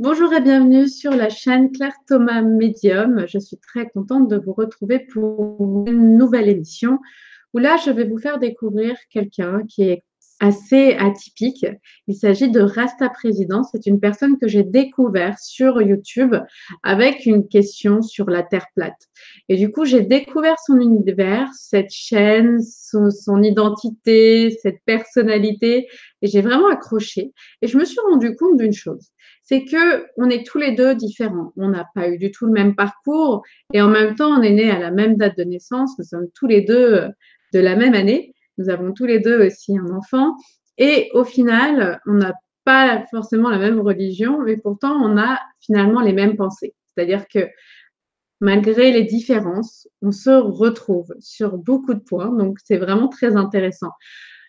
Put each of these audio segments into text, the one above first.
Bonjour et bienvenue sur la chaîne Claire Thomas Medium. Je suis très contente de vous retrouver pour une nouvelle émission où là, je vais vous faire découvrir quelqu'un qui est assez atypique. Il s'agit de Rasta Président. C'est une personne que j'ai découvert sur YouTube avec une question sur la Terre plate. Et du coup, j'ai découvert son univers, cette chaîne, son identité, cette personnalité et j'ai vraiment accroché. Et je me suis rendu compte d'une chose, c'est que on est tous les deux différents. On n'a pas eu du tout le même parcours et en même temps, on est nés à la même date de naissance. Nous sommes tous les deux de la même année. Nous avons tous les deux aussi un enfant. Et au final, on n'a pas forcément la même religion, mais pourtant, on a finalement les mêmes pensées. C'est-à-dire que malgré les différences, on se retrouve sur beaucoup de points. Donc, c'est vraiment très intéressant.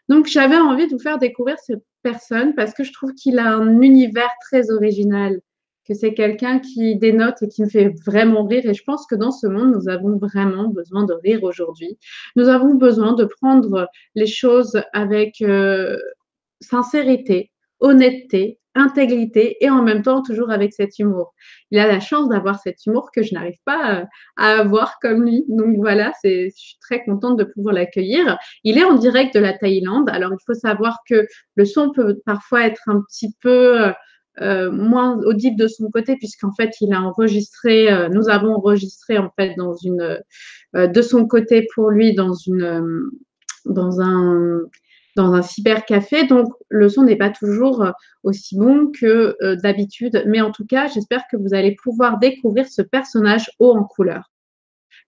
Donc, j'avais envie de vous faire découvrir cette personne parce que je trouve qu'il a un univers très original, que c'est quelqu'un qui dénote et qui me fait vraiment rire. Et je pense que dans ce monde, nous avons vraiment besoin de rire aujourd'hui. Nous avons besoin de prendre les choses avec sincérité, honnêteté, intégrité et en même temps toujours avec cet humour. Il a la chance d'avoir cet humour que je n'arrive pas à avoir comme lui. Donc voilà, je suis très contente de pouvoir l'accueillir. Il est en direct de la Thaïlande. Alors, il faut savoir que le son peut parfois être un petit peu moins audible de son côté, puisqu'en fait, il a enregistré, nous avons enregistré en fait de son côté pour lui dans un, dans un cybercafé. Donc, le son n'est pas toujours aussi bon que d'habitude. Mais en tout cas, j'espère que vous allez pouvoir découvrir ce personnage haut en couleur.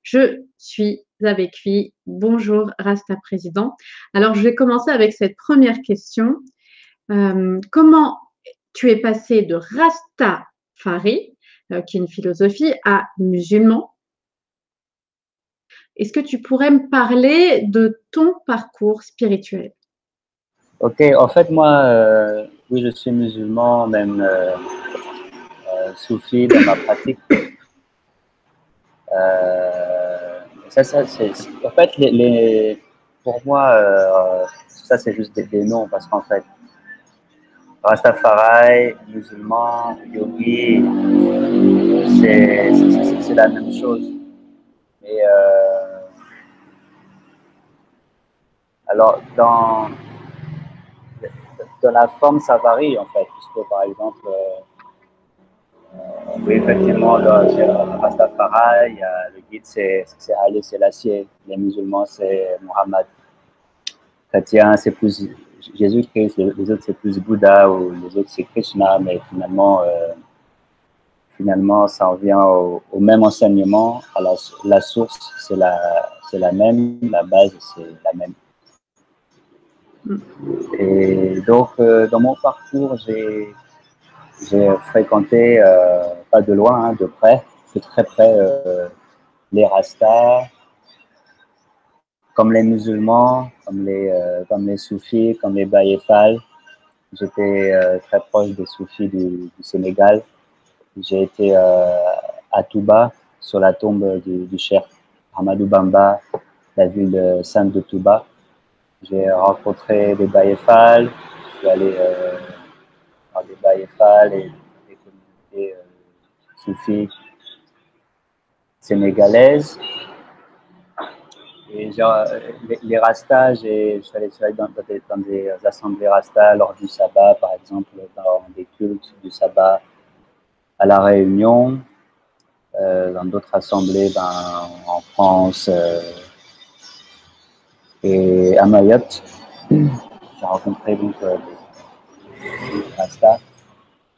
Je suis avec lui. Bonjour Rasta Président. Alors, je vais commencer avec cette première question. Comment tu es passé de Rastafari, qui est une philosophie, à musulman? Est-ce que tu pourrais me parler de ton parcours spirituel? Ok, en fait, moi, oui, je suis musulman, même soufi dans ma pratique. En fait, pour moi, ça, c'est juste des noms, parce qu'en fait, Rastafari, musulman, yogi, c'est la même chose. Et alors, dans la forme, ça varie, en fait, puisque, par exemple, oui, effectivement, chez Rastafari, le guide, c'est Haile Selassie. Les musulmans, c'est Mohammed. Chrétien, c'est plus Jésus-Christ. Les autres, c'est plus Bouddha, ou les autres, c'est Krishna. Mais finalement, ça revient au même enseignement. Alors, la source, c'est la même. La base, c'est la même. Et donc, dans mon parcours, j'ai fréquenté, pas de loin, hein, de près, de très près, les Rastas, comme les musulmans, comme les soufis, comme les Baye Fall. J'étais très proche des soufis du Sénégal. J'ai été à Touba, sur la tombe du cheikh Ahmadou Bamba, la ville sainte de Touba. J'ai rencontré des Baye Fall, je suis allé voir des Baye Fall et des communautés soufis sénégalaises. Et genre, les Rastas, je suis allé dans des assemblées Rastas lors du sabbat, par exemple, dans des cultes du sabbat à La Réunion, dans d'autres assemblées en France et à Mayotte. J'ai rencontré donc des Rastas.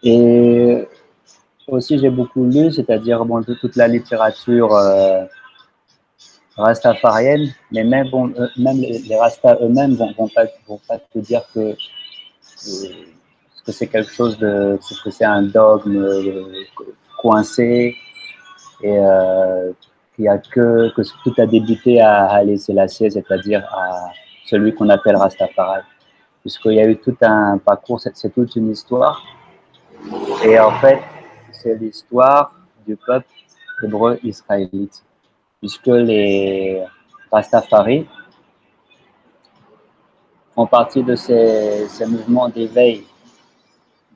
Et aussi, j'ai beaucoup lu, c'est-à-dire bon, toute la littérature rastafarienne, mais même, bon, même les Rastas eux-mêmes vont pas te dire que c'est quelque chose que c'est un dogme coincé et qu'il y a que tout a débuté à Haile Selassie, c'est-à-dire à celui qu'on appelle Rastafari, puisqu'il y a eu tout un parcours, c'est toute une histoire, et en fait, c'est l'histoire du peuple hébreu israélite, puisque les Rastafari font partie de ces mouvements d'éveil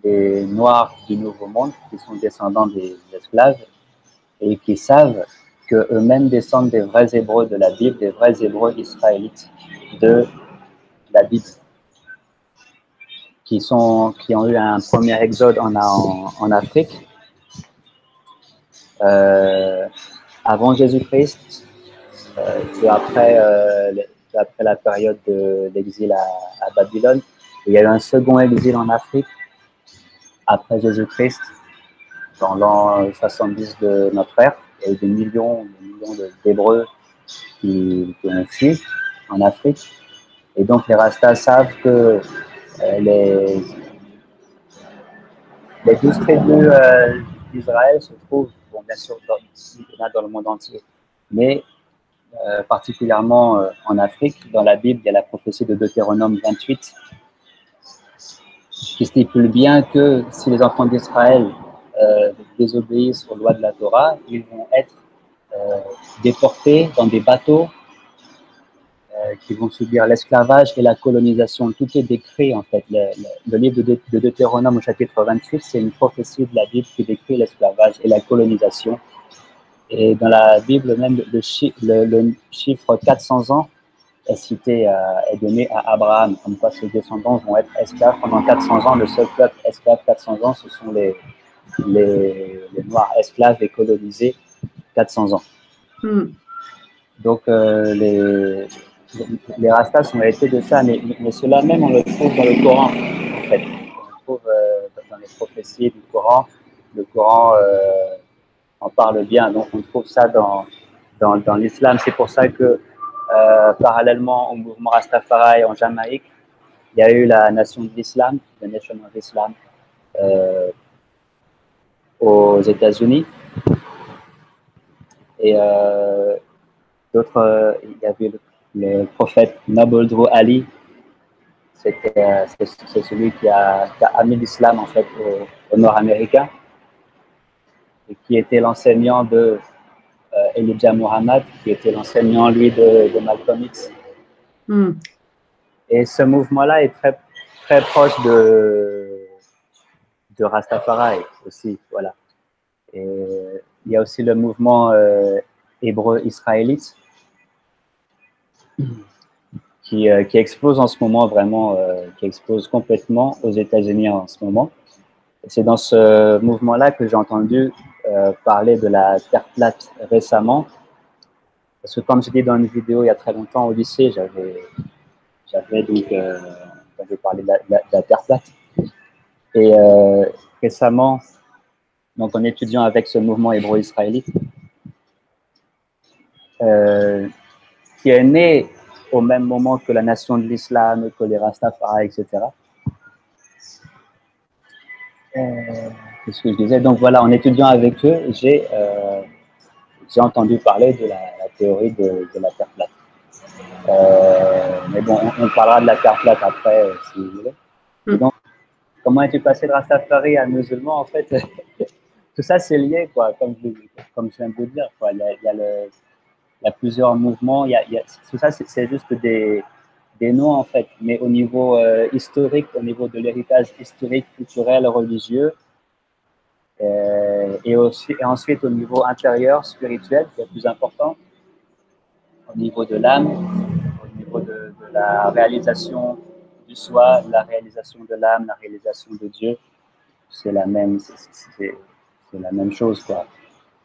des Noirs du Nouveau Monde qui sont descendants des esclaves et qui savent qu'eux-mêmes descendent des vrais Hébreux de la Bible, des vrais Hébreux israélites de la Bible, qui ont eu un premier exode en Afrique avant Jésus-Christ, après la période de l'exil à Babylone. Il y a eu un second exil en Afrique après Jésus-Christ, dans l'an 70 de notre ère. Il y a eu des millions d'Hébreux qui ont fui en Afrique. Et donc les Rastas savent que les 12 tribus d'Israël se trouvent, bon, bien sûr, dans le monde entier, mais particulièrement en Afrique. Dans la Bible, il y a la prophétie de Deutéronome 28 qui stipule bien que si les enfants d'Israël désobéissent aux lois de la Torah, ils vont être déportés dans des bateaux qui vont subir l'esclavage et la colonisation. Tout est décrit, en fait. Le livre de Deutéronome au chapitre 28, c'est une prophétie de la Bible qui décrit l'esclavage et la colonisation. Et dans la Bible, même le chiffre 400 ans est cité, est donné à Abraham, comme quoi ses descendants vont être esclaves pendant 400 ans. Le seul peuple esclave 400 ans, ce sont les Noirs esclaves et colonisés 400 ans. Donc, les Rastas sont hérités de ça, mais cela même, on le trouve dans le Coran, en fait. On le trouve dans les prophéties du Coran. Le Coran en parle bien, donc on trouve ça dans l'islam. C'est pour ça que, parallèlement au mouvement Rastafari en Jamaïque, il y a eu la nation de l'islam, la Nation of Islam, aux États-Unis. Et d'autres, il y avait le prophète Noble Drew Ali. C'est celui qui a amené l'islam en fait au Nord-Américain et qui était l'enseignant de Elijah Muhammad, qui était l'enseignant lui de Malcolm X. Et ce mouvement-là est très très proche de Rastafari aussi, voilà. Et il y a aussi le mouvement hébreu israélite qui explose en ce moment vraiment, qui explose complètement aux États-Unis en ce moment. C'est dans ce mouvement-là que j'ai entendu parler de la Terre plate récemment. Parce que comme j'ai dit dans une vidéo il y a très longtemps au lycée, j'avais parlé de la Terre plate. Et récemment, donc en étudiant avec ce mouvement hébreu-israélite, qui est né au même moment que la nation de l'islam, que les Rastafari, etc. C'est ce que je disais. Donc voilà, en étudiant avec eux, j'ai entendu parler de la théorie de la Terre plate. Mais bon, on parlera de la Terre plate après, si vous voulez. Et donc, comment es-tu passé de Rastafari à musulman, en fait? Tout ça, c'est lié, quoi, comme je viens de vous dire. Quoi. Il y a plusieurs mouvements. Tout ça, c'est juste des noms, en fait. Mais au niveau historique, au niveau de l'héritage historique, culturel, religieux, et ensuite au niveau intérieur, spirituel, qui est le plus important, au niveau de l'âme, au niveau de la réalisation du soi, la réalisation de l'âme, la réalisation de Dieu, c'est la même chose, quoi.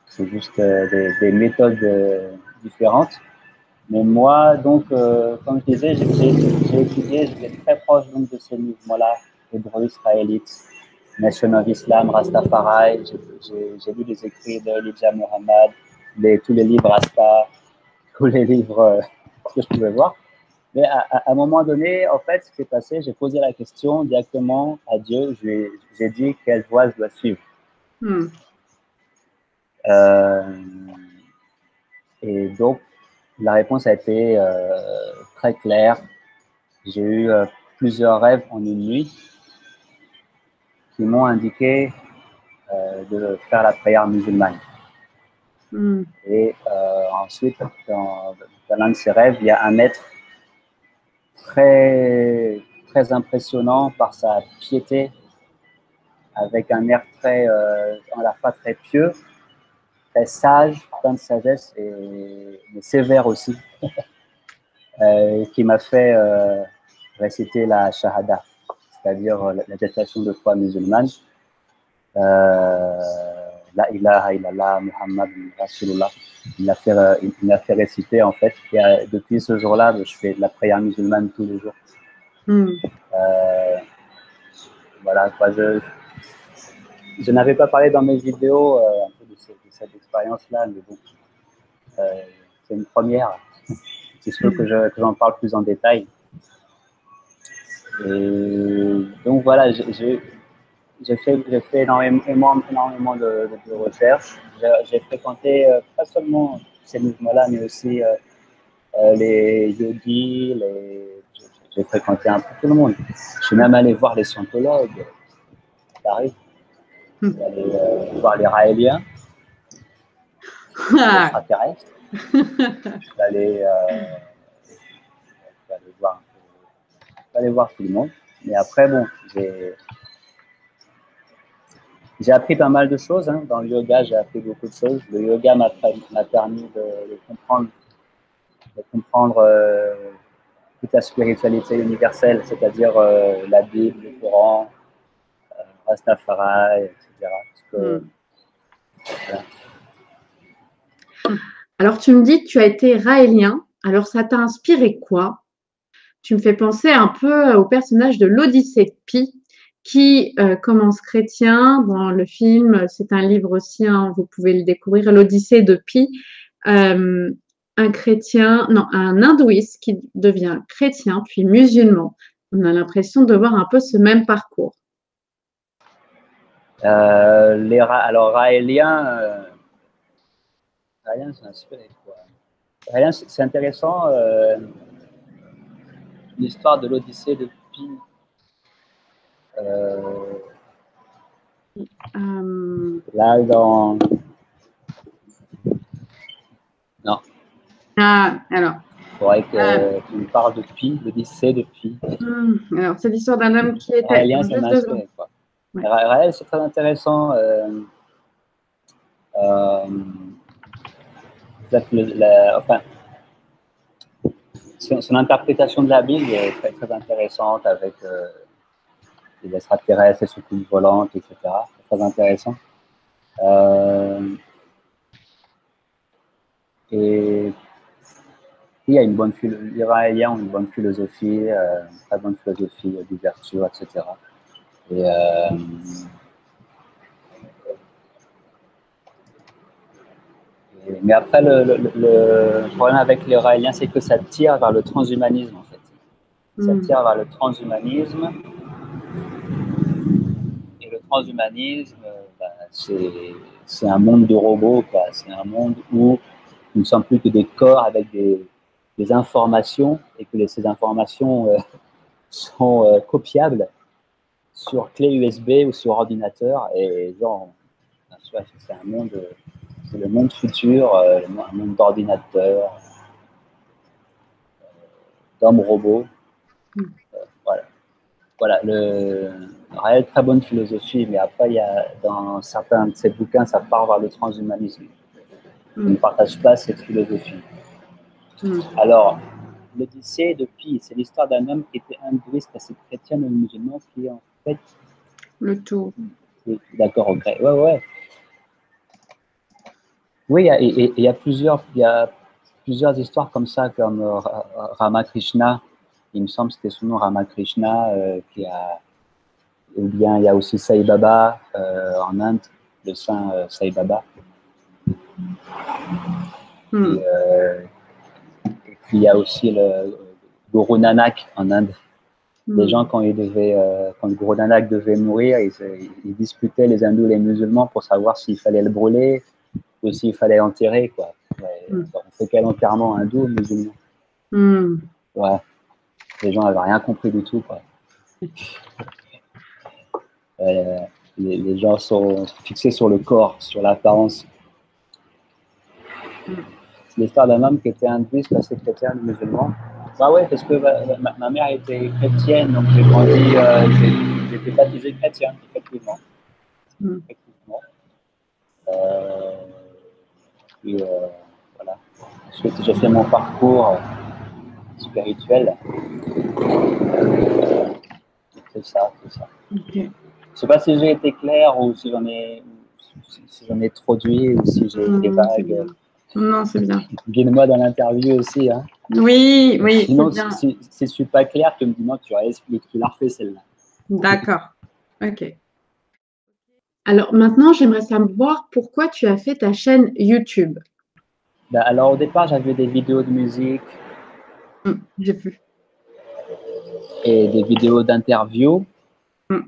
C'est juste des méthodes différentes. Mais moi, donc, comme je disais, j'ai étudié, j'étais très proche donc, de ces mouvements-là, hébreux israélites, Nation of Islam, Rastafari. J'ai lu les écrits de Elijah Muhammad, tous les livres Rasta, tous les livres que je pouvais voir. Mais à un moment donné, en fait, ce qui s'est passé, j'ai posé la question directement à Dieu. J'ai dit quelle voie je dois suivre. Et donc, la réponse a été très claire. J'ai eu plusieurs rêves en une nuit qui m'ont indiqué de faire la prière musulmane. Et ensuite, dans l'un de ces rêves, il y a un maître très, très impressionnant par sa piété, avec un air très, à la fois très pieux, très sage, plein de sagesse, mais sévère aussi, qui m'a fait réciter la Shahada, c'est-à-dire l'attestation de foi musulmane. La ilaha illallah, Muhammad Rasulullah. Il l'a fait réciter en fait. Et depuis ce jour-là, je fais de la prière musulmane tous les jours. Voilà, quoi, je n'avais pas parlé dans mes vidéos un peu de cette expérience-là, mais bon, c'est une première. C'est sûr que j'en parle plus en détail. Et donc voilà, j'ai fait énormément de recherches. J'ai fréquenté pas seulement ces mouvements-là, mais aussi les yogis, j'ai fréquenté un peu tout le monde. Je suis même allé voir les scientologues à Paris. Je suis allé voir les raéliens, les extraterrestres. Je suis allé voir tout le monde. Mais après, bon, j'ai appris pas mal de choses. Hein. Dans le yoga, j'ai appris beaucoup de choses. Le yoga m'a permis de comprendre toute la spiritualité universelle, c'est-à-dire la Bible, le Coran, Rastafari, etc. Voilà. Alors, tu me dis que tu as été raélien. Alors, ça t'a inspiré quoi? Tu me fais penser un peu au personnage de l'Odyssée de Pi, qui commence chrétien. Dans le film, c'est un livre aussi, hein, vous pouvez le découvrir, l'Odyssée de Pi. Un chrétien, non, un hindouiste qui devient chrétien, puis musulman. On a l'impression de voir un peu ce même parcours. Alors, raélien, c'est inspiré quoi. Raélien, c'est intéressant. L'histoire de l'Odyssée de Pi. Là, dans. Non. Ah, alors. Il faudrait que tu me parles de Pi, l'Odyssée de Pi. Alors, c'est l'histoire d'un homme qui était. Raélien, ça m'a inspiré, quoi. Ouais. Raël, c'est très intéressant. Enfin, son interprétation de la Bible est très, très intéressante avec les extraterrestres, les soucoupes volantes, etc. C'est très intéressant. Et il y a les Raéliens ont une bonne philosophie, une très bonne philosophie d'ouverture, etc. Mais après, le problème avec les Raéliens, c'est que ça tire vers le transhumanisme, en fait. Ça tire vers le transhumanisme. Et le transhumanisme, c'est un monde de robots, quoi. C'est un monde où nous ne sommes plus que des corps avec des informations et que ces informations sont copiables sur clé USB ou sur ordinateur. Et genre, c'est un monde... C'est le monde futur, un monde d'ordinateurs, d'hommes robots. Voilà, réelle très bonne philosophie, mais après, il y a, dans certains de ces bouquins, ça part vers le transhumanisme. Je ne partage pas cette philosophie. Alors, l'Odyssée de Pi, c'est l'histoire d'un homme qui était hindouiste, assez chrétien ou musulman, qui est en fait... Le tout. D'accord, ok. Ouais. Oui, il y a plusieurs histoires comme ça, comme Ramakrishna. Il me semble que c'était son nom, Ramakrishna, ou bien il y a aussi Sai Baba en Inde, le saint Sai Baba. Et puis il y a aussi le Guru Nanak en Inde. Les gens, quand le Guru Nanak devait mourir, ils disputaient les hindous et les musulmans pour savoir s'il fallait le brûler ou s'il fallait l'enterrer, quoi. On fait quel enterrement, hindou ou musulman? Ouais. Les gens n'avaient rien compris du tout, quoi. Les gens sont fixés sur le corps, sur l'apparence. C'est l'histoire d'un homme qui était hindouiste, assez chrétien, musulman. Bah ouais, parce que ma mère était chrétienne, donc j'ai grandi, j'ai été baptisé chrétien, effectivement. effectivement. Puis, voilà. Ensuite, j'ai fait mon parcours spirituel. C'est ça, c'est ça. Okay. Je sais pas si j'ai été clair ou si j'en ai trop dit ou si j'ai été vague. Non, c'est bien. Guide-moi dans l'interview aussi. Hein. Oui, oui, sinon, c'est bien. si je suis pas clair, tu me dis non, tu l'as refait celle-là. D'accord. Ok. Alors maintenant, j'aimerais savoir pourquoi tu as fait ta chaîne YouTube. Ben, alors au départ, j'avais des vidéos de musique J'ai vu. et des vidéos d'interview. Mm.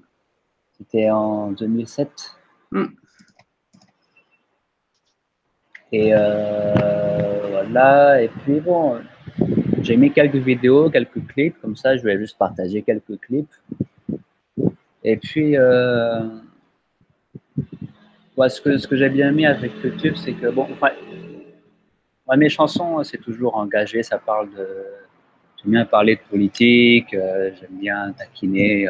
C'était en 2007. Mm. Et voilà. Et puis bon, j'ai mis quelques vidéos, quelques clips. Comme ça, je vais juste partager quelques clips. Et puis, ouais, ce que j'ai bien mis avec YouTube, c'est que bon, enfin, moi, mes chansons, c'est toujours engagé. Ça parle de. J'aime bien parler de politique. J'aime bien taquiner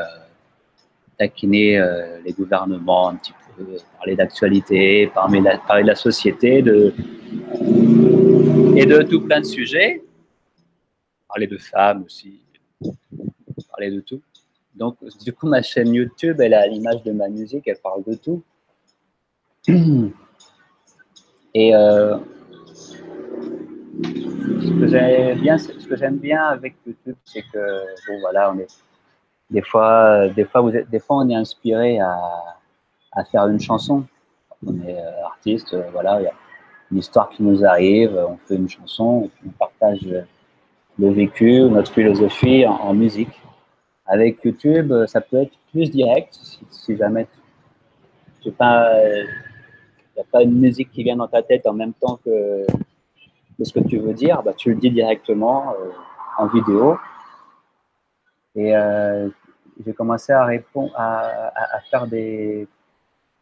les gouvernements un petit peu, parler d'actualité, parler de la société, et de tout plein de sujets. Parler de femmes aussi, parler de tout. Donc, du coup, ma chaîne YouTube, elle est à l'image de ma musique, elle parle de tout. Et ce que j'aime bien avec YouTube, c'est que, bon, voilà, des fois, on est inspiré à faire une chanson. On est artiste, voilà, il y a une histoire qui nous arrive, on fait une chanson, et puis on partage le vécu, notre philosophie en musique. Avec YouTube, ça peut être plus direct, si jamais il n'y a pas une musique qui vient dans ta tête en même temps que ce que tu veux dire, bah, tu le dis directement en vidéo. Et j'ai commencé à répondre, à faire des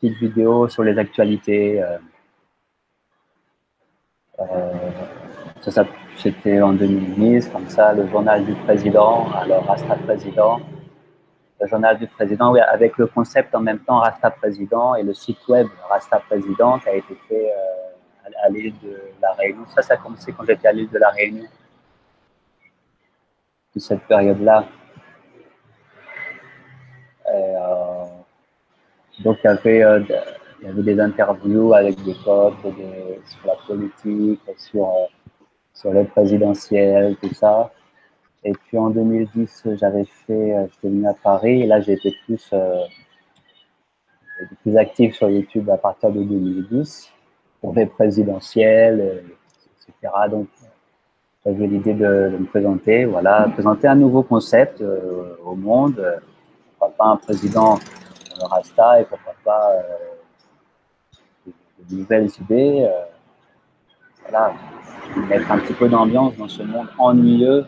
petites vidéos sur les actualités. C'était en 2010, comme ça, le journal du président, alors Rasta Président. Le journal du président, oui, avec le concept en même temps Rasta Président et le site web Rasta Président qui a été fait à l'île de la Réunion. Ça a commencé quand j'étais à l'île de la Réunion, toute cette période-là. Donc il y avait des interviews avec des potes sur la politique, sur les présidentielles, tout ça. Et puis en 2010, j'étais venu à Paris et là j'ai été plus actif sur YouTube à partir de 2010 pour les présidentielles, etc. Donc j'avais l'idée de me présenter, voilà, présenter un nouveau concept au monde. Pourquoi pas un président Rasta et pourquoi pas de nouvelles idées. Voilà, mettre un petit peu d'ambiance dans ce monde ennuyeux.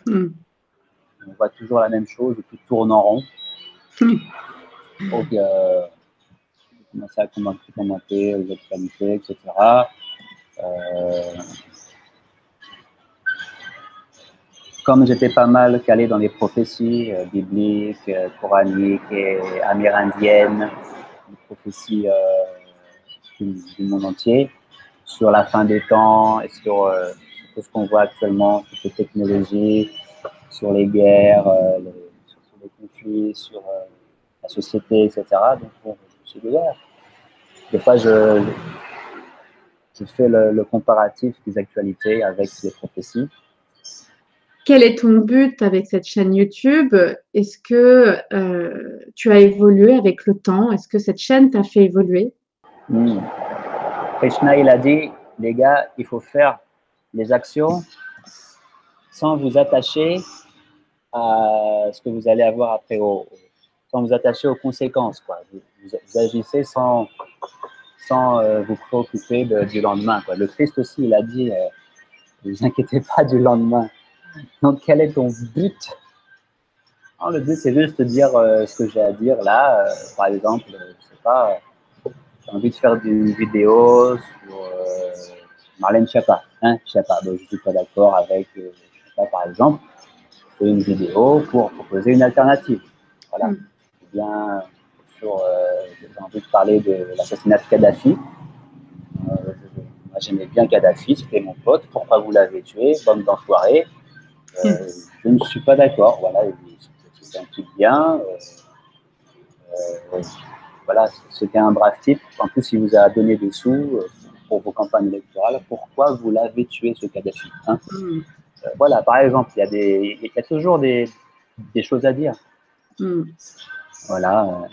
On voit toujours la même chose, tout tourne en rond. Donc, j'ai commencé à commenter les actualités, etc. Comme j'étais pas mal calé dans les prophéties bibliques, coraniques et amérindiennes, les prophéties du monde entier, sur la fin des temps et sur tout ce qu'on voit actuellement, toutes les technologies, sur les guerres, sur les conflits, sur la société, etc. Donc, bon, je me suis dit, ouais. Des fois, je fais le comparatif des actualités avec les prophéties. Quel est ton but avec cette chaîne YouTube? Est-ce que tu as évolué avec le temps? Est-ce que cette chaîne t'a fait évoluer? Krishna, il a dit, les gars, il faut faire les actions sans vous attacher à ce que vous allez avoir après, sans vous attacher aux conséquences, quoi. Vous agissez sans vous préoccuper du lendemain, quoi. Le Christ aussi, il a dit, ne vous inquiétez pas du lendemain. Donc, quel est ton but? Non, le but, c'est juste de dire ce que j'ai à dire là. Par exemple, je sais pas, j'ai envie de faire une vidéo sur Marlène Schiappa. Hein, Schiappa. Donc, je ne suis pas d'accord avec Schiappa, par exemple. Je fais une vidéo pour proposer une alternative. Voilà. Ou bien j'ai envie de parler de l'assassinat de Kadhafi. Moi, j'aimais bien Kadhafi, c'était mon pote. Pourquoi vous l'avez tué, bande d'enfoirés? Je ne suis pas d'accord. Voilà, c'était un type bien. Voilà, c'était un brave type. En plus, il vous a donné des sous pour vos campagnes électorales. Pourquoi vous l'avez tué, ce Kadhafi, hein? Voilà, par exemple, il y a toujours des choses à dire. Voilà,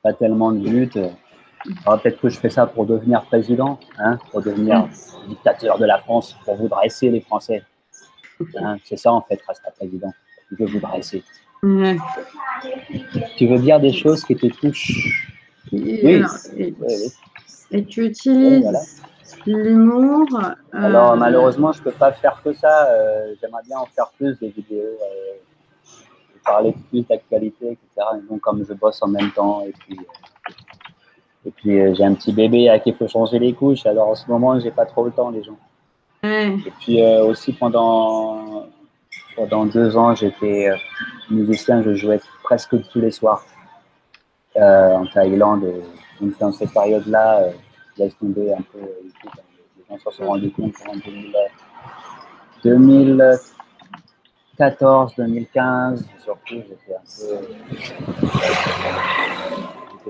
pas tellement de but. Alors, peut-être que je fais ça pour devenir président, hein, pour devenir dictateur de la France, pour vous dresser les Français. Hein, c'est ça, en fait, rester président. Je veux vous dresser. Tu veux dire des choses qui te touchent? Oui. Alors, et tu utilises l'humour. Alors, malheureusement, je ne peux pas faire que ça. J'aimerais bien en faire plus, des vidéos, parler plus d'actualité, etc. Donc, comme je bosse en même temps, et puis j'ai un petit bébé à qui il faut changer les couches. Alors, en ce moment, j'ai pas trop le temps, les gens. Et puis aussi, pendant 2 ans, j'étais musicien. Je jouais presque tous les soirs en Thaïlande. Donc, dans cette période-là, laisse tomber un peu YouTube. Les gens s'en sont rendus compte en 2014, 2015, surtout, j'étais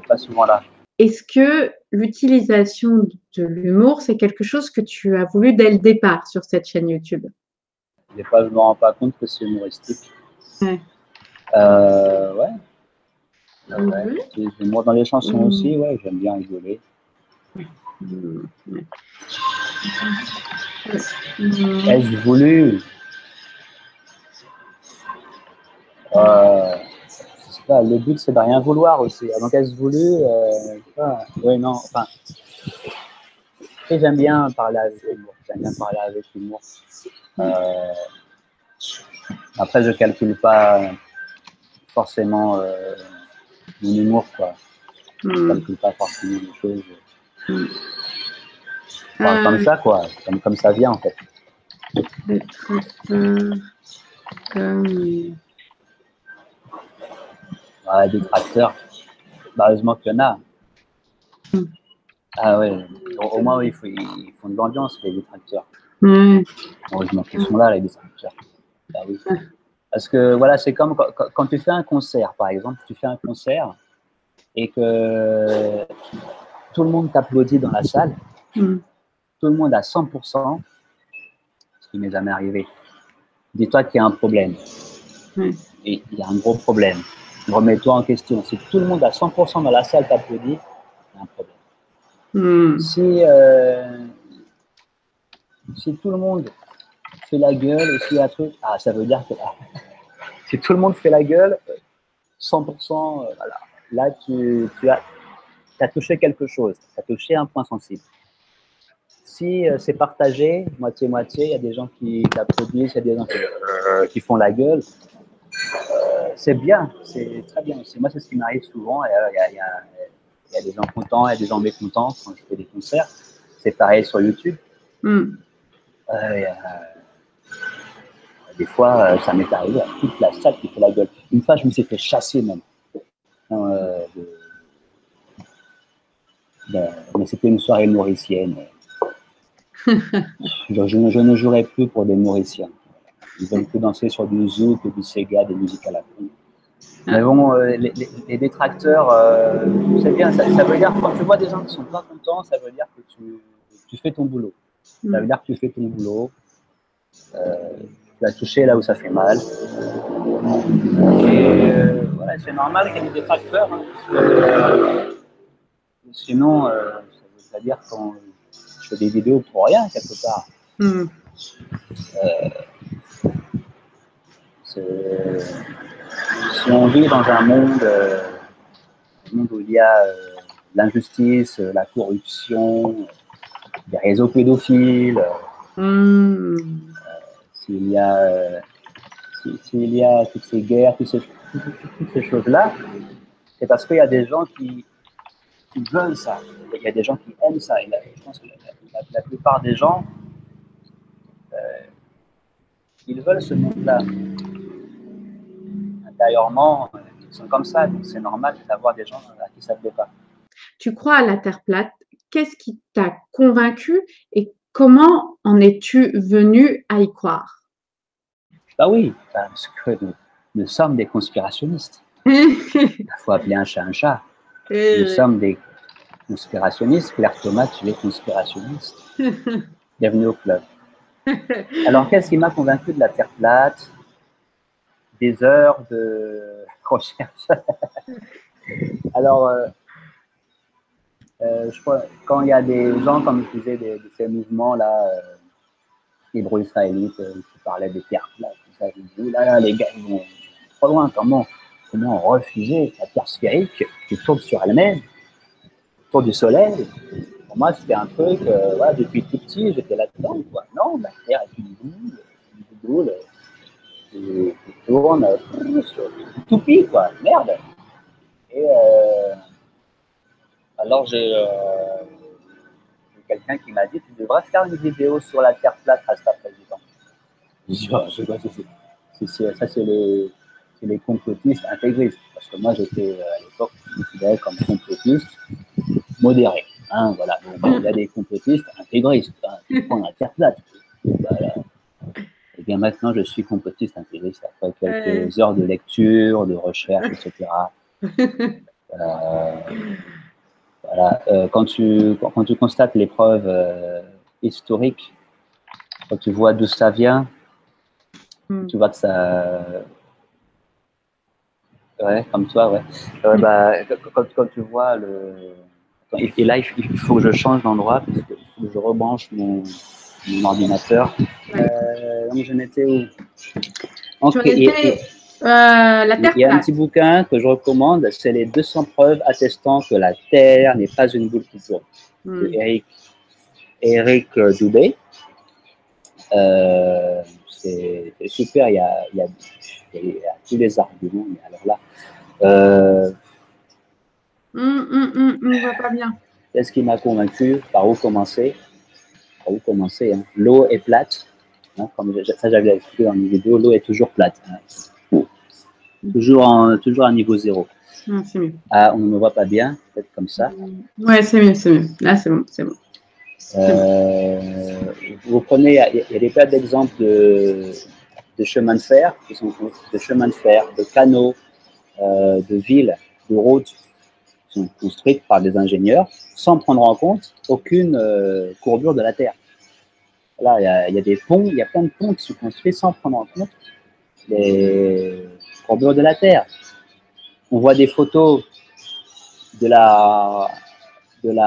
pas souvent là. Est-ce que l'utilisation de l'humour, c'est quelque chose que tu as voulu dès le départ sur cette chaîne YouTube? Je ne me rends pas compte que c'est humoristique. Ouais. Moi, dans les chansons aussi, ouais, j'aime bien rigoler. Est-ce voulu? Je sais pas, le but, c'est de rien vouloir aussi. Donc, est-ce voulu? Oui, non, enfin. J'aime bien parler avec l'humour. Après, je calcule pas forcément mon humour, quoi. Je calcule pas forcément les choses. Enfin, comme ça, quoi. Comme ça vient, en fait. Des tracteurs. Heureusement qu'il y en a. Ah ouais. Au moins, oui, ils font de l'ambiance, les détracteurs. Heureusement qu'ils sont là, les détracteurs. Bah oui. Parce que voilà, c'est comme quand tu fais un concert, par exemple, tu fais un concert et que tout le monde t'applaudit dans la salle, tout le monde à 100%, ce qui m'est jamais arrivé. Dis-toi qu'il y a un problème. Et il y a un gros problème. Remets-toi en question. Si tout le monde à 100% dans la salle t'applaudit, il y a un problème. Si tout le monde fait la gueule et s'il y a un truc, ça veut dire que si tout le monde fait la gueule, 100%, voilà. Là, tu as touché quelque chose, tu as touché un point sensible. Si c'est partagé, moitié-moitié, il y a des gens qui t'applaudissent, il y a des gens qui font la gueule, c'est bien, c'est très bien aussi. Moi, c'est ce qui m'arrive souvent. Il y a des gens contents, il y a des gens mécontents quand je fais des concerts. C'est pareil sur YouTube. Des fois, ça m'est arrivé à toute la salle qui fait la gueule. Une fois, je me suis fait chasser même. Mais c'était une soirée mauricienne. Je ne jouerai plus pour des Mauriciens. Ils veulent plus danser sur du zouk, du Sega, des musiques à la con. Mais bon, les détracteurs, c'est bien. Ça veut dire que quand tu vois des gens qui sont pas contents, ça veut dire que tu fais ton boulot. Ça veut dire que tu fais ton boulot. Tu vas toucher là où ça fait mal. Et voilà, c'est normal qu'il y ait des détracteurs. Hein, sinon, ça veut dire qu'on je fais des vidéos pour rien, quelque part. Si on vit dans un monde où il y a l'injustice, la corruption, des réseaux pédophiles, s'il y a toutes ces guerres, toutes ces choses-là, c'est parce qu'il y a des gens qui veulent ça. Il y a des gens qui aiment ça. Et là, je pense que la plupart des gens, ils veulent ce monde-là. Intérieurement, sont comme ça, donc c'est normal d'avoir des gens à qui ça ne plaît pas. Tu crois à la Terre plate. Qu'est-ce qui t'a convaincu et comment en es-tu venu à y croire? Bah oui, parce que nous sommes des conspirationnistes. Il faut appeler un chat un chat. Nous sommes des conspirationnistes. Claire Thomas, tu es conspirationniste. Bienvenue au club. Alors, qu'est-ce qui m'a convaincu de la Terre plate? Des heures de recherche. Alors, je crois, quand il y a des gens, comme je disais, de ces mouvements-là, hébraïsraélites, qui parlaient des terres plates, ça, je me dis, là, les gars, ils vont trop loin. Comment refuser la Terre sphérique qui tourne sur elle-même, autour du Soleil? Pour moi, c'était un truc, voilà, depuis tout petit, j'étais là-dedans, quoi. Non, la Terre est une boule qui tourne sur tout pied, quoi. Merde. Et alors, j'ai quelqu'un qui m'a dit, tu devrais faire une vidéo sur la Terre plate, Rasta Président. Je dis, oh, je sais pas, ça, c'est les complotistes intégristes. Parce que moi, j'étais à l'époque considéré comme complotiste modéré. Hein, voilà. Donc, il y a des complotistes intégristes qui prennent la Terre plate. Voilà. Et bien maintenant, je suis complotiste intégriste après quelques heures de lecture, de recherche, etc. Voilà. Quand tu constates les preuves historiques, quand tu vois d'où ça vient, tu vois que ça... Ouais, comme toi, ouais. Bah, quand tu vois le... Et là, il faut que je change d'endroit, parce qu'il faut que je rebranche mon ordinateur. Donc, je n'étais où? Tu en étais la Terre Il y a un plate. petit bouquin que je recommande, c'est les 200 preuves attestant que la Terre n'est pas une boule qui tourne, de Eric Dubé. C'est super, il y a tous les arguments, mais alors là, On voit pas bien. qu'est-ce qui m'a convaincu? Par où commencer? Hein. L'eau est plate, hein, comme ça j'avais expliqué dans une vidéo, l'eau est toujours plate, hein. Toujours à niveau zéro. C'est mieux. Ah, on ne me voit pas bien, peut-être comme ça. Ouais, c'est mieux, c'est mieux. Là, c'est bon, c'est bon. Vous prenez, il y a des tas d'exemples de chemins de fer, de canaux, de villes, de routes qui sont construites par des ingénieurs sans prendre en compte aucune courbure de la Terre. Là, il y a des ponts, il y a plein de ponts qui sont construits sans prendre en compte les courbures de la Terre. On voit des photos de la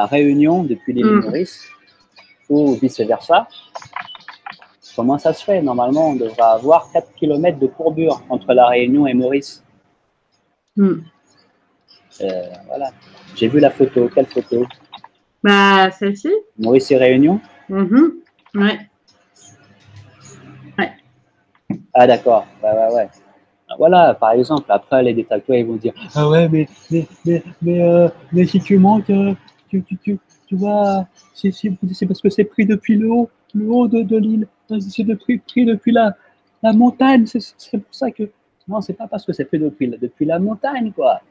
Réunion depuis l'île Maurice ou vice-versa. Comment ça se fait? Normalement, on devrait avoir 4 km de courbure entre la Réunion et Maurice. Voilà. J'ai vu la photo. Quelle photo? Bah, celle-ci. Maurice et Réunion? Ouais. Ah, d'accord. Ouais. Voilà, par exemple, après, les détracteurs, ils vont dire « Ah ouais, mais si tu montes, tu vois, c'est parce que c'est pris depuis le haut de l'île. C'est pris depuis la montagne. C'est pour ça que... » Non, c'est pas parce que c'est pris depuis la montagne, quoi.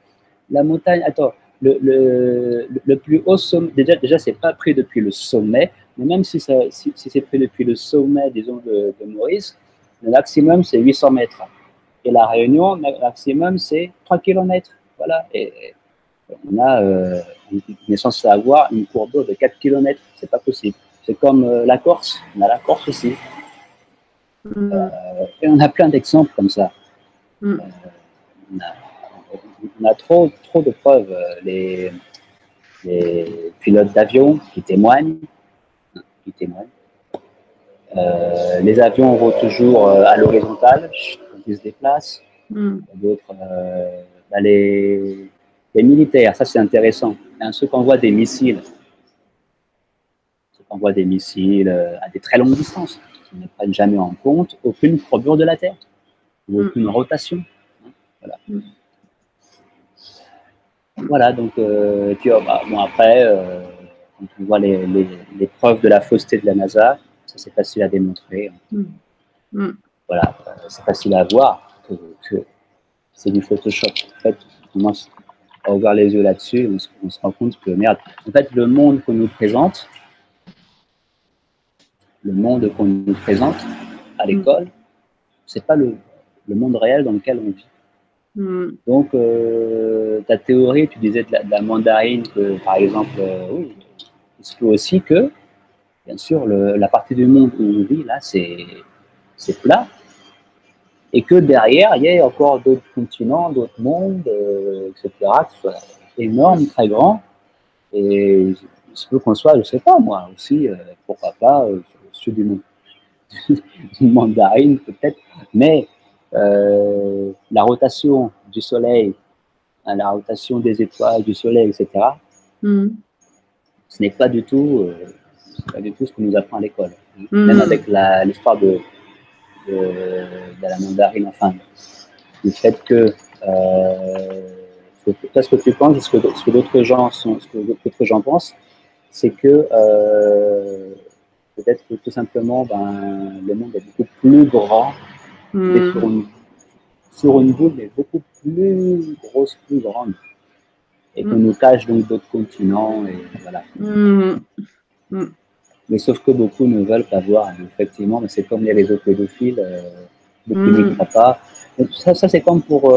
La montagne, attends, le plus haut sommet, déjà c'est pas pris depuis le sommet, mais même si c'est pris depuis le sommet, disons, de Maurice, le maximum, c'est 800 mètres. Et la Réunion, le maximum, c'est 3 km. Voilà. Et on est censé avoir une courbure de 4 km. C'est pas possible. C'est comme la Corse. On a la Corse aussi. Et on a plein d'exemples comme ça. On a trop de preuves. Les pilotes d'avion qui témoignent. Les avions vont toujours à l'horizontale quand ils se déplacent. D'autres, les militaires, ça c'est intéressant. Hein, ceux qui envoient des missiles, à des très longues distances, ils ne prennent jamais en compte aucune courbure de la Terre, ou aucune rotation. Voilà. Voilà, donc, puis, bon, après, quand on voit les preuves de la fausseté de la NASA, ça c'est facile à démontrer. Voilà, c'est facile à voir que c'est du Photoshop. En fait, on commence à ouvrir les yeux là-dessus, on se rend compte que, merde, en fait, le monde qu'on nous présente à l'école, c'est pas le monde réel dans lequel on vit. Donc, ta théorie, tu disais de la mandarine, que, par exemple, oui, il se peut aussi que, bien sûr, la partie du monde où on vit, là, c'est plat, et que derrière, il y ait encore d'autres continents, d'autres mondes, etc., qui soient énormes, très grands, et il se peut qu'on soit, je sais pas, moi aussi, pourquoi pas, au-dessus d'une mandarine, peut-être, mais la rotation du Soleil, hein, la rotation des étoiles, du Soleil, etc., ce n'est pas du tout ce qu'on nous apprend à l'école. Même avec l'histoire de la mandarine, enfin, le fait que ce que tu penses, ce que d'autres gens pensent, c'est que peut-être que tout simplement, le monde est beaucoup plus grand, sur une boule, mais beaucoup plus grosse, plus grande. Et qu'on nous cache donc d'autres continents, et voilà. Mais sauf que beaucoup ne veulent pas voir, effectivement, mais c'est comme les réseaux pédophiles, beaucoup n'y croient pas. Donc ça c'est comme pour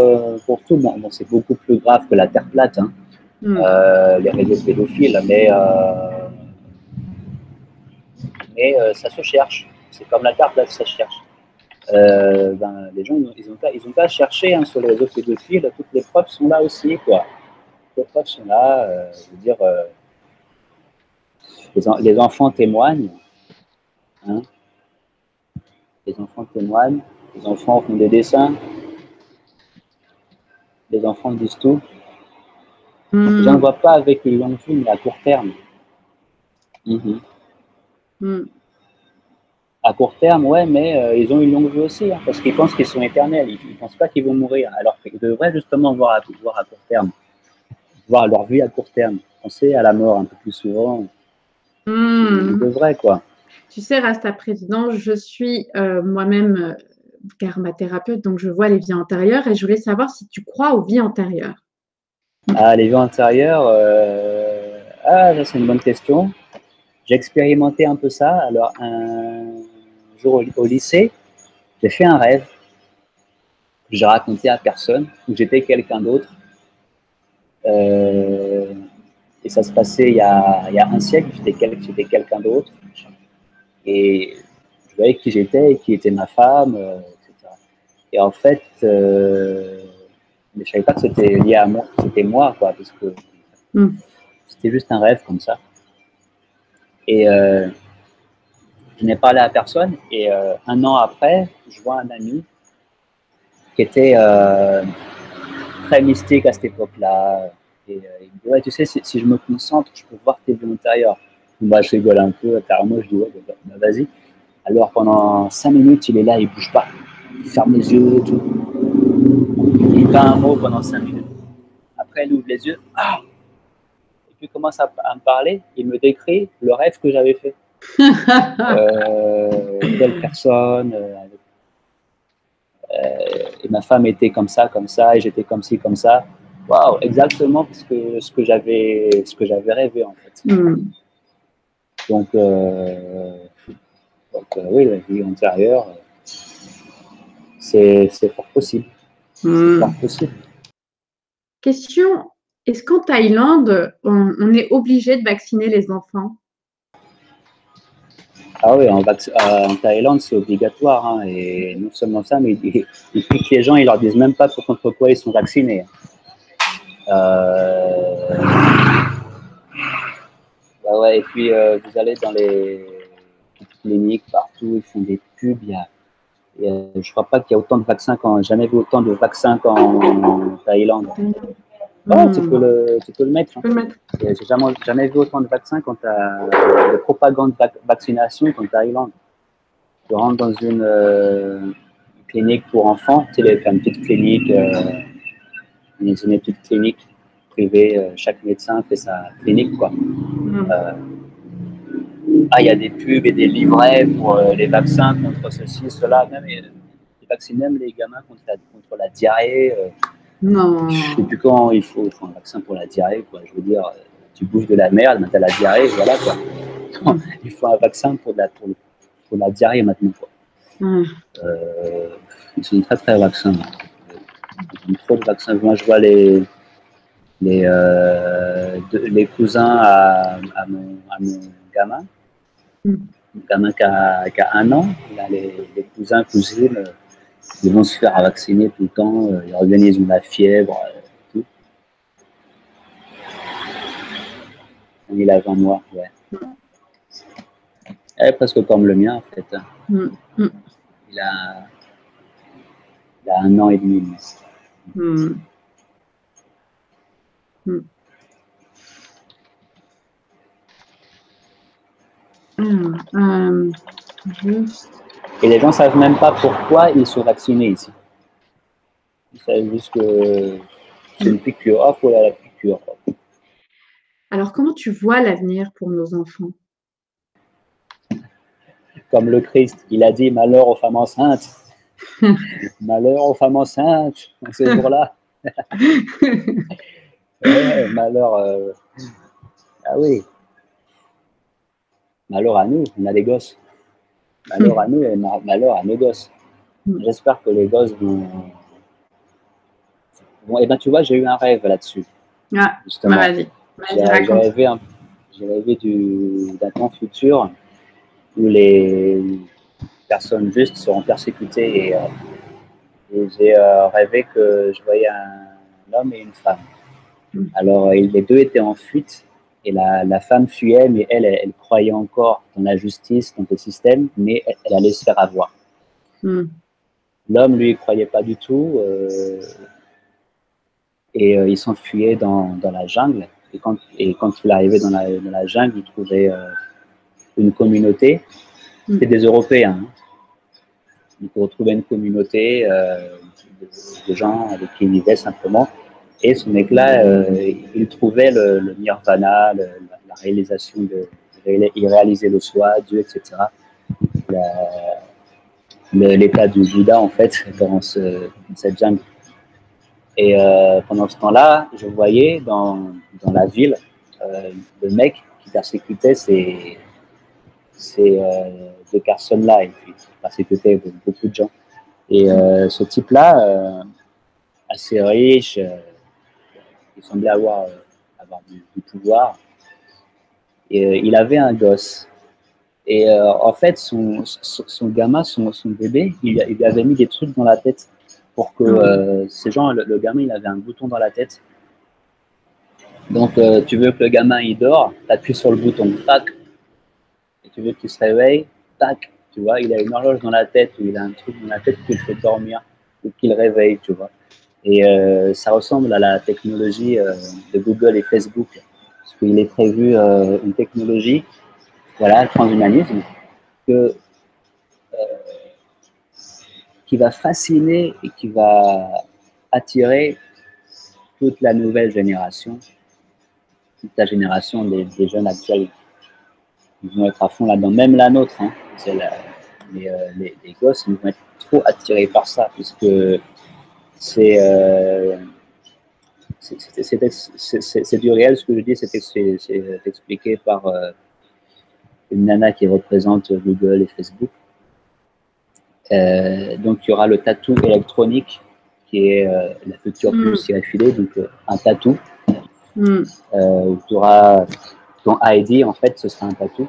tout, bon, c'est beaucoup plus grave que la Terre plate, hein, les réseaux pédophiles, mais ça se cherche. C'est comme la Terre plate, ça se cherche. Les gens, ils ont qu'à chercher, hein, sur les réseaux pédophiles, toutes les preuves sont là aussi, quoi. Toutes les preuves sont là, je veux dire, les enfants témoignent, hein. Les enfants témoignent, les enfants font des dessins, les enfants disent tout. Je ne vois pas avec une longue vue, mais à court terme. À court terme, ouais, mais ils ont une longue vue aussi, hein, parce qu'ils pensent qu'ils sont éternels, ils ne pensent pas qu'ils vont mourir, alors qu'ils devraient justement voir à court terme, voir leur vie à court terme, penser à la mort un peu plus souvent. Ils devraient, quoi. Tu sais, Rasta Président, je suis moi-même karmathérapeute, donc je vois les vies antérieures et je voulais savoir si tu crois aux vies antérieures. Ah, les vies antérieures, ça c'est une bonne question. J'ai expérimenté un peu ça. Alors, un jour au lycée, j'ai fait un rêve que j'ai raconté à personne, où j'étais quelqu'un d'autre. Et ça se passait il y a un siècle, j'étais quelqu'un d'autre. Et je voyais qui j'étais, qui était ma femme, etc. Et en fait, mais je savais pas que c'était lié à moi, que c'était moi, quoi, parce que c'était juste un rêve comme ça. Et je n'ai parlé à personne. Et un an après, je vois un ami qui était très mystique à cette époque-là. Et il me dit, ouais, tu sais, si je me concentre, je peux voir tes vies antérieures. Bah, je rigole un peu, carrément, je dis, ouais, bah, vas-y. Alors pendant 5 minutes, il est là, il ne bouge pas. Il ferme les yeux et tout. Il dit pas un mot pendant 5 minutes. Après, il ouvre les yeux. Ah, et puis il commence à me parler. Il me décrit le rêve que j'avais fait. Telle personne. Et ma femme était comme ça, et j'étais comme ci, comme ça. Waouh, exactement ce que j'avais rêvé, en fait. Donc oui, la vie antérieure, c'est fort possible. C'est fort possible. Question, est-ce qu'en Thaïlande, on est obligé de vacciner les enfants? Ah oui, en Thaïlande, c'est obligatoire, hein, et non seulement ça, mais ils piquent les gens, ils leur disent même pas contre quoi ils sont vaccinés. Bah ouais, et puis vous allez dans les cliniques partout, ils font des pubs. Je crois pas qu'il y a autant de vaccins jamais vu autant de vaccins qu'en Thaïlande. Ouais, tu peux le mettre. Hein. J'ai jamais vu autant de vaccins quand tu as de propagande de vaccination qu'en Thaïlande. Tu rentres dans une clinique pour enfants, tu sais, une petite clinique, une petite clinique privée, chaque médecin fait sa clinique, quoi. Il y a des pubs et des livrets pour les vaccins contre ceci, cela, même ils vaccinent même les gamins contre la diarrhée. Non. Je ne sais plus quand il faut un vaccin pour la diarrhée, quoi. Je veux dire, tu bouffes de la merde, tu as la diarrhée, voilà, quoi. Non, il faut un vaccin pour la diarrhée maintenant, quoi. Ils sont très, très vaccins. Ils ont trop de vaccins. Moi, je vois les cousins à mon gamin. Mon gamin qui a 1 an. Là, les cousins, cousines, ils vont se faire vacciner tout le temps. Ils reviennent, ils ont la fièvre. Tout. Il a 20 mois, ouais. Presque comme le mien, en fait. Il a 1 an et demi. Et les gens ne savent même pas pourquoi ils sont vaccinés ici. Ils savent juste que c'est une piqûre. Ah, faut la piqûre. Alors, comment tu vois l'avenir pour nos enfants? Comme le Christ, il a dit malheur aux femmes enceintes. Malheur aux femmes enceintes, en ces jours-là. Ouais, malheur. Ah oui. Malheur à nous, on a des gosses. Malheur à nous et malheur à nos gosses. J'espère que les gosses vont. Eh ben, tu vois, j'ai eu un rêve là-dessus. Ah, justement. vas-y, J'ai raconte. rêvé d'un temps futur où les personnes justes seront persécutées et j'ai rêvé que je voyais un homme et une femme. Alors, les deux étaient en fuite et la femme fuyait, mais elle croyait encore dans la justice, dans le système, mais elle allait se faire avoir. L'homme, lui, ne croyait pas du tout et il s'enfuyait dans la jungle. Et quand il arrivait dans la jungle, il trouvait une communauté. C'était des Européens. Hein. Il retrouvait une communauté de gens avec qui il vivait simplement. Et ce mec-là, il trouvait le nirvana, la réalisation il réalisait le soi, Dieu, etc. L'état du Bouddha, en fait, dans cette jungle. Et pendant ce temps-là, je voyais dans la ville le mec qui persécutait ces deux personnes-là, et puis persécutait beaucoup de gens. Et ce type-là, assez riche, il semblait avoir du pouvoir, et il avait un gosse. Et en fait, son gamin, son bébé, il lui avait mis des trucs dans la tête pour que ces gens, le gamin, il avait un bouton dans la tête. Donc, tu veux que le gamin, il dort, tu appuies sur le bouton, tac. Et tu veux qu'il se réveille, tac. Tu vois, il a une horloge dans la tête, ou il a un truc dans la tête qui le fait dormir, ou qui le réveille, tu vois. Et ça ressemble à la technologie de Google et Facebook. Parce qu'il est prévu une technologie, voilà, le transhumanisme, qui va fasciner et qui va attirer toute la nouvelle génération, toute la génération des jeunes actuels. Ils vont être à fond là-dedans, même la nôtre. Hein. Les gosses, ils vont être trop attirés par ça, puisque c'est du réel. Ce que je dis, c'est expliqué par une nana qui représente Google et Facebook. Donc, il y aura le tatou électronique qui est la future puce irréfilée, donc un tatou. Tu auras ton ID, en fait, ce sera un tatou.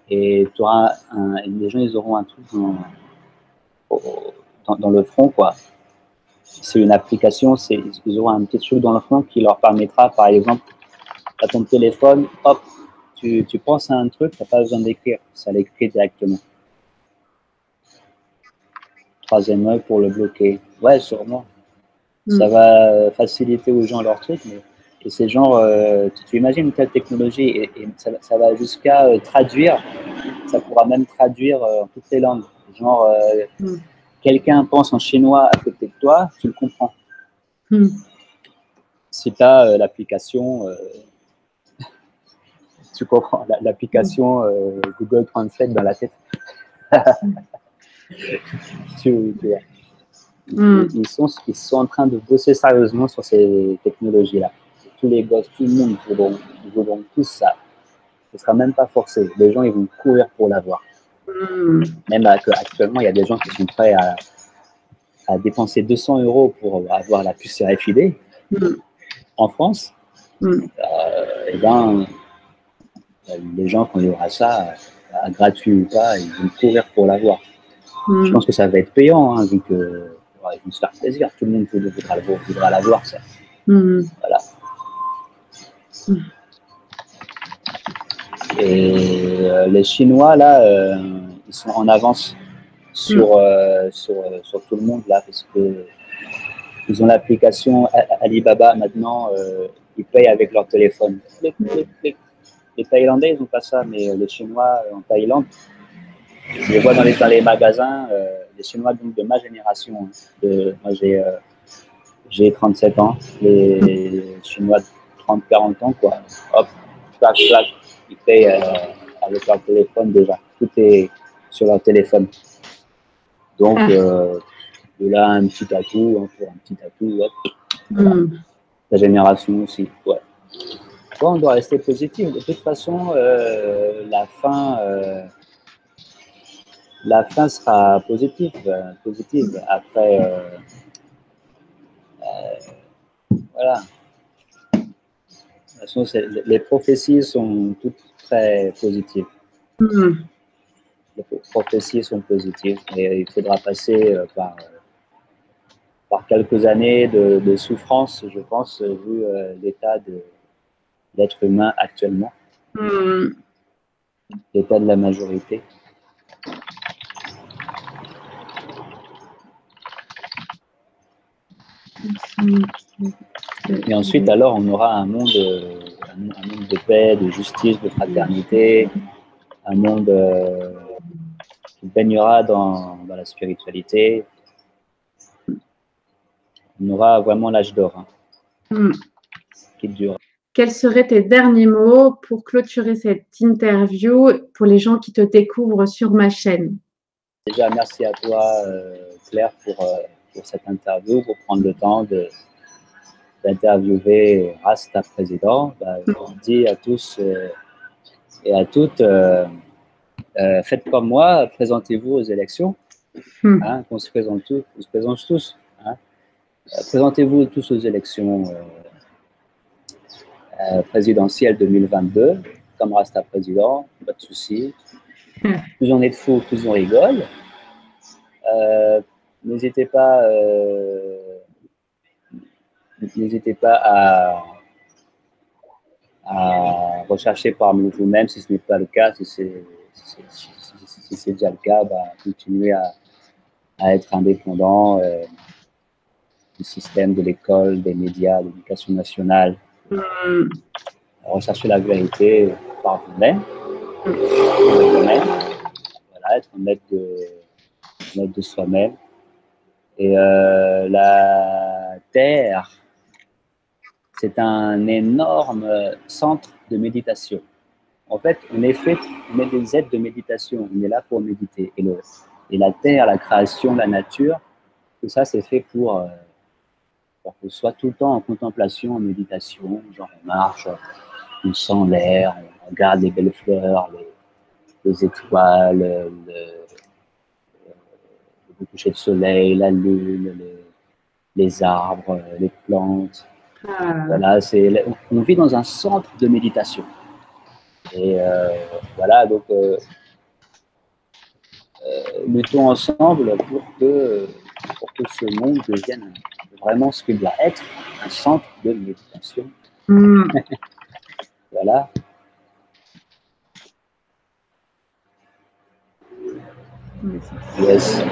Et tu auras les gens, ils auront un truc dans le front, quoi. C'est une application, ils auront un petit truc dans le front qui leur permettra, par exemple, à ton téléphone, hop, tu penses à un truc, tu n'as pas besoin d'écrire, ça l'écrit directement. Troisième œil pour le bloquer. Ouais, sûrement. Ça va faciliter aux gens leur truc, mais et c'est genre, tu imagines une telle technologie et ça va jusqu'à traduire, ça pourra même traduire en toutes les langues. Genre, quelqu'un pense en chinois à côté de toi, tu le comprends. Si tu as l'application, tu comprends, l'application Google Translate dans la tête. tu vois. Ils sont en train de bosser sérieusement sur ces technologies-là. Tous les gosses, tout le monde voudront tous ça. Ce ne sera même pas forcé. Les gens, ils vont courir pour l'avoir. Même actuellement, il y a des gens qui sont prêts à dépenser 200 € pour avoir la puce RFID en France. Et ben, les gens, quand il y aura ça, gratuit ou pas, ils vont courir pour l'avoir. Je pense que ça va être payant, hein, vu que ils vont se faire plaisir. Tout le monde voudra l'avoir, ça. Voilà. Et les Chinois, là, ils sont en avance sur tout le monde, là, parce que ils ont l'application Alibaba maintenant, ils payent avec leur téléphone. Les Thaïlandais, ils n'ont pas ça, mais les Chinois en Thaïlande, je les vois dans les magasins, les Chinois donc de ma génération. Moi, j'ai 37 ans, les Chinois de 30-40 ans, quoi. Hop, clac, clac, ils payent avec leur téléphone déjà. Tout est sur leur téléphone. Donc, de là, un petit atout, pour un petit atout, hop. Voilà. La génération aussi, ouais. Bon, on doit rester positif. De toute façon, la fin sera positive. Après, voilà. De toute façon, les prophéties sont toutes très positives. Les prophéties sont positives. Et il faudra passer par quelques années de souffrance, je pense, vu l'état de l'être humain actuellement. L'état de la majorité. Et ensuite, alors, on aura un monde de paix, de justice, de fraternité, un monde qui baignera dans la spiritualité. On aura vraiment l'âge d'or, qui dure. Quels seraient tes derniers mots pour clôturer cette interview pour les gens qui te découvrent sur ma chaîne? Déjà, merci à toi, Claire, pour cette interview, pour prendre le temps d'interviewer Rasta Président. Je dis à tous et à toutes, faites comme moi, présentez-vous aux élections, qu'on se présente tous. Hein. Présentez-vous tous aux élections présidentielles 2022, comme Rasta Président, pas de souci. Plus on est de fous, plus on rigole. N'hésitez pas à rechercher par vous-même si ce n'est pas le cas. Si c'est déjà le cas, continuez à être indépendant du système, de l'école, des médias, de l'éducation nationale. Rechercher la vérité par vous-même. Voilà, être maître de soi-même. Et la Terre, c'est un énorme centre de méditation. En fait, on est des êtres de méditation. On est là pour méditer. Et la Terre, la création, la nature, tout ça, c'est fait pour qu'on soit tout le temps en contemplation, en méditation. Genre, on marche, on sent l'air, on regarde les belles fleurs, les étoiles, le coucher de soleil, la lune, les arbres, les plantes. Voilà, on vit dans un centre de méditation. Et voilà, donc luttons ensemble pour que ce monde devienne vraiment ce qu'il doit être, un centre de méditation. Voilà. Yes.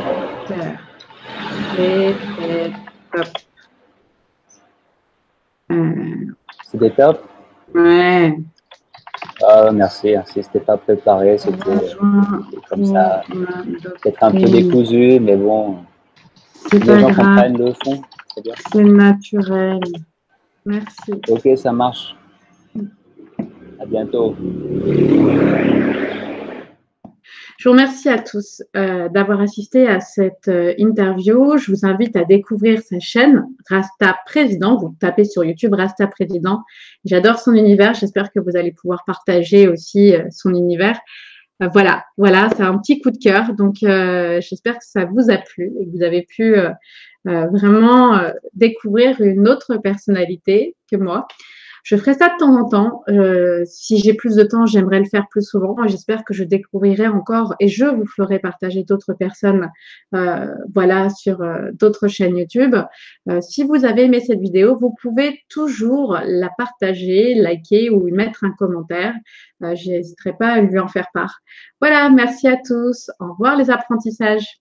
C'était top. Ouais. Ah, merci. C'était pas préparé, c'était comme ça. Peut-être un peu décousu, mais bon. Les gens comprennent le fond. C'est naturel. Merci. Ok, ça marche. À bientôt. Je vous remercie à tous d'avoir assisté à cette interview. Je vous invite à découvrir sa chaîne Rasta Président. Vous tapez sur YouTube Rasta Président. J'adore son univers. J'espère que vous allez pouvoir partager aussi son univers. Voilà, c'est un petit coup de cœur. Donc, j'espère que ça vous a plu et que vous avez pu vraiment découvrir une autre personnalité que moi. Je ferai ça de temps en temps. Si j'ai plus de temps, j'aimerais le faire plus souvent. J'espère que je découvrirai encore et je vous ferai partager d'autres personnes voilà, sur d'autres chaînes YouTube. Si vous avez aimé cette vidéo, vous pouvez toujours la partager, liker ou mettre un commentaire. Je n'hésiterai pas à lui en faire part. Voilà, merci à tous. Au revoir les apprentissages.